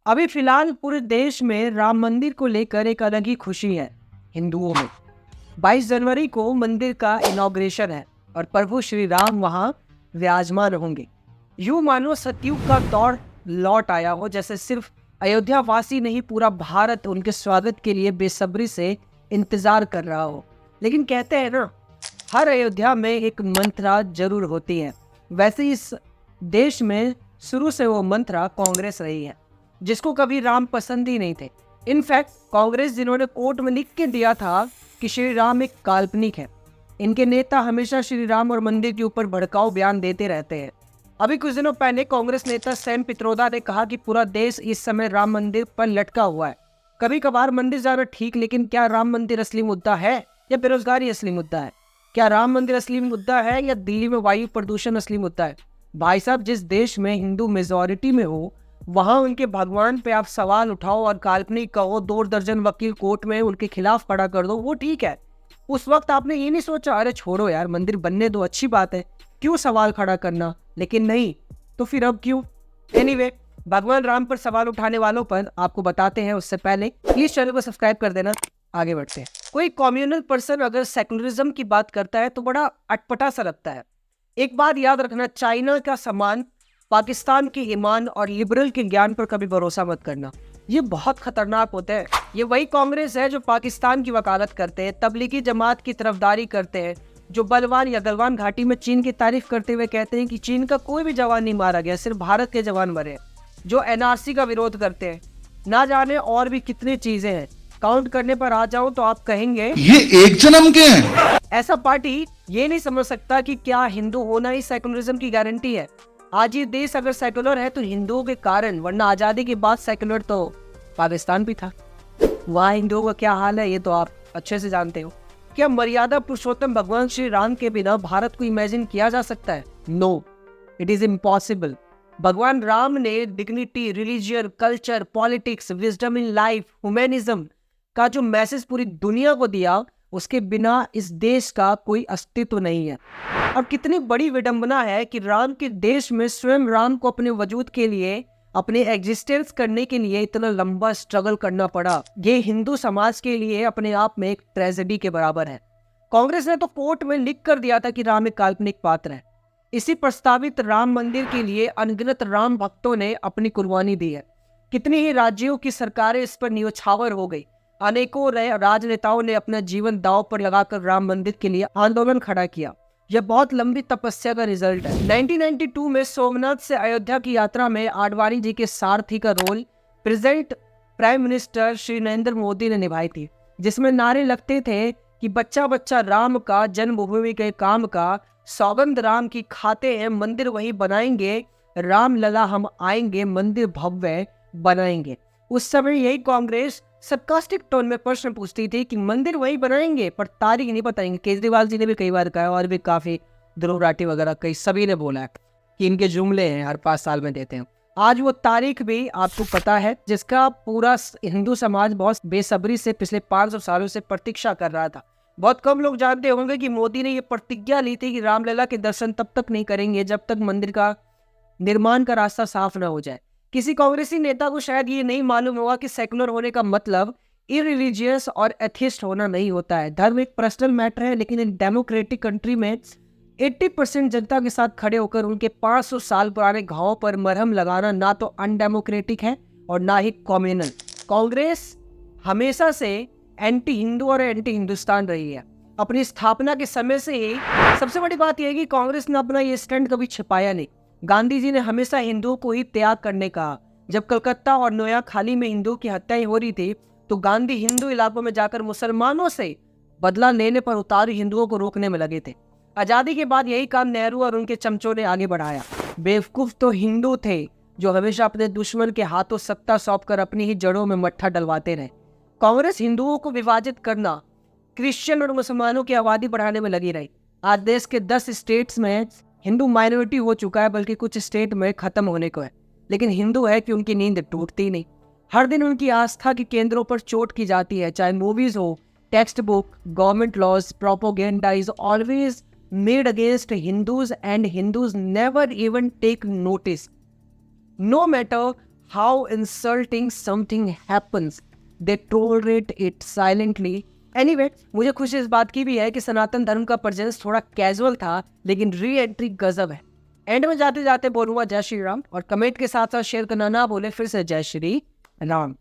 अभी फिलहाल पूरे देश में राम मंदिर को लेकर एक अलग ही खुशी है हिंदुओं में। 22 जनवरी को मंदिर का इनॉग्रेशन है और प्रभु श्री राम वहां विराजमान होंगे। यूं मानो सतयुग का दौर लौट आया हो, जैसे सिर्फ अयोध्या वासी नहीं पूरा भारत उनके स्वागत के लिए बेसब्री से इंतजार कर रहा हो। लेकिन कहते हैं ना, हर अयोध्या में एक मंत्रा जरूर होती है। वैसे इस देश में शुरू से वो मंत्रा कांग्रेस रही है, जिसको कभी राम पसंद ही नहीं थे। इनफैक्ट कांग्रेस, जिन्होंने कोर्ट में लिख के दिया था कि श्री राम एक काल्पनिक है, इनके नेता हमेशा श्री राम और मंदिर के ऊपर भड़काऊ बयान देते रहते हैं। अभी कुछ दिनों पहले कांग्रेस नेता सैम पित्रोदा ने कहा कि पूरा देश इस समय राम मंदिर पर लटका हुआ है। कभी कभार मंदिर जाना ठीक, लेकिन क्या राम मंदिर असली मुद्दा है या बेरोजगारी असली मुद्दा है? क्या राम मंदिर असली मुद्दा है या दिल्ली में वायु प्रदूषण असली मुद्दा है? भाई साहब, जिस देश में हिंदू मेजॉरिटी में हो, वहां उनके भगवान पे आप सवाल उठाओ और काल्पनिक कहो, 2 दर्जन वकील कोर्ट में उनके खिलाफ खड़ा कर दो, वो ठीक है। उस वक्त आपने ये नहीं सोचा अरे छोड़ो यार, मंदिर बनने दो, अच्छी बात है, क्यों सवाल खड़ा करना? लेकिन नहीं, तो फिर अब क्यों? एनीवे, भगवान राम पर सवाल उठाने वालों पर आपको बताते हैं, उससे पहले प्लीज चैनल को सब्सक्राइब कर देना। आगे बढ़ते हैं। कोई कम्युनल पर्सन अगर सेकुलरिज्म की बात करता है तो बड़ा अटपटा सा लगता है। एक बात याद रखना, चाइना का सामान, पाकिस्तान के ईमान और लिबरल के ज्ञान पर कभी भरोसा मत करना, ये बहुत खतरनाक होते हैं। ये वही कांग्रेस है जो पाकिस्तान की वकालत करते हैं, तबलीगी जमात की तरफदारी करते हैं, जो बलवान या गलवान घाटी में चीन की तारीफ करते हुए कहते हैं कि चीन का कोई भी जवान नहीं मारा गया, सिर्फ भारत के जवान मरे, जो एनआरसी का विरोध करते हैं, ना जाने और भी कितनी चीजें हैं। काउंट करने पर आ जाऊं तो आप कहेंगे ये एक जन्म के हैं। ऐसा पार्टी ये नहीं समझ सकता कि क्या हिंदू होना ही सेकुलरिज्म की गारंटी है। आज ये देश अगर सेकुलर है तो हिंदुओं के कारण, वरना आजादी के बाद सेकुलर तो पाकिस्तान भी था। वहाँ हिंदुओं का क्या हाल है ये तो आप अच्छे से जानते हो। क्या मर्यादा पुरुषोत्तम भगवान श्री राम के बिना भारत को इमेजिन किया जा सकता है? No, it is impossible. भगवान राम ने dignity, religion, culture, politics, wisdom in life, humanism का जो मैसेज पूरी दुनिया को दिया, उसके बिना इस देश का कोई अस्तित्व नहीं है। और कितनी बड़ी विडंबना है कि राम के देश में स्वयं राम को अपने वजूद के लिए, अपने एग्जिस्टेंस करने के लिए इतना लंबा स्ट्रगल करना पड़ा। ये हिंदू समाज के लिए अपने आप में एक ट्रेजेडी के बराबर है। कांग्रेस ने तो कोर्ट में लिख कर दिया था कि राम एक काल्पनिक पात्र है। इसी प्रस्तावित राम मंदिर के लिए अनगिनत राम भक्तों ने अपनी कुर्बानी दी है। कितनी ही राज्यों की सरकारें इस पर न्योछावर हो गई। अनेकों राजनेताओं ने अपना जीवन दांव पर लगाकर राम मंदिर के लिए आंदोलन खड़ा किया। यह बहुत लंबी तपस्या का रिजल्ट है। 1992 में सोमनाथ से अयोध्या की यात्रा में आडवाणी जी के सारथी का role present prime minister Shri Narendra Modi ने निभाई थी, जिसमें नारे लगते थे कि बच्चा बच्चा राम का, जन्मभूमि के काम का, सौगंध राम की खाते हैं, मंदिर वही बनाएंगे, राम लला हम आएंगे, मंदिर भव्य बनाएंगे। उस समय यही कांग्रेस सरकास्टिक टोन में प्रश्न पूछती थी कि मंदिर वही बनाएंगे पर तारीख नहीं बताएंगे। केजरीवाल जी ने भी कई बार कहा, और भी काफी ध्रुव राठी वगैरह कई सभी ने बोला है कि इनके जुमले हैं, हर 5 साल में देते हैं। आज वो तारीख भी आपको पता है, जिसका पूरा हिंदू समाज बहुत बेसब्री से पिछले 500 सालों से प्रतीक्षा कर रहा था। बहुत कम लोग जानते होंगे कि मोदी ने ये प्रतिज्ञा ली थी कि रामलला के दर्शन तब तक नहीं करेंगे जब तक मंदिर का निर्माण का रास्ता साफ न हो जाए। किसी कांग्रेसी नेता को शायद ये नहीं मालूम होगा कि सेकुलर होने का मतलब इरिलीजियस और एथिस्ट होना नहीं होता है। धर्म एक पर्सनल मैटर है, लेकिन एक डेमोक्रेटिक कंट्री में 80% जनता के साथ खड़े होकर उनके 500 साल पुराने घावों पर मरहम लगाना ना तो अनडेमोक्रेटिक है और ना ही कम्युनल। कांग्रेस हमेशा से एंटी हिंदू और एंटी हिंदुस्तान रही है। अपनी स्थापना के समय से ही सबसे बड़ी बात यह है कि कांग्रेस ने अपना ये स्टैंड कभी छिपाया नहीं। गांधी जी ने हमेशा हिंदुओं को ही त्याग करने कहा। जब कलकत्ता और नोयाखाली में हिंदुओं की हत्याएं हो रही थी तो गांधी हिंदू इलाकों में जाकर मुसलमानों से बदला लेने पर उतारू हिंदुओं को रोकने में लगे थे। आजादी के बाद यही काम नेहरू और उनके चमचों ने आगे बढ़ाया। बेवकूफ तो हिंदू थे जो हमेशा अपने दुश्मन के हाथों सत्ता सौंपकर अपनी ही जड़ों में मट्ठा डलवाते रहे। कांग्रेस हिंदुओं को विभाजित करना, क्रिश्चियन और मुसलमानों की आबादी बढ़ाने में लगी रही। आज देश के 10 स्टेट्स में हिंदू माइनॉरिटी हो चुका है, बल्कि कुछ स्टेट में खत्म होने को है। लेकिन हिंदू है कि उनकी नींद टूटती नहीं। हर दिन उनकी आस्था के केंद्रों पर चोट की जाती है, चाहे मूवीज हो, text book, government laws, propaganda is always made against Hindus and Hindus never even take notice. No matter how insulting something happens, they tolerate it silently. Anyway, मुझे खुशी इस बात की भी है कि सनातन धर्म का प्रेजेंस थोड़ा कैजुअल था, लेकिन री एंट्री गजब है। एंड में जाते जाते बोलूंगा जय श्री राम, और कमेंट के साथ साथ शेयर करना ना भूले। फिर से जय श्री राम।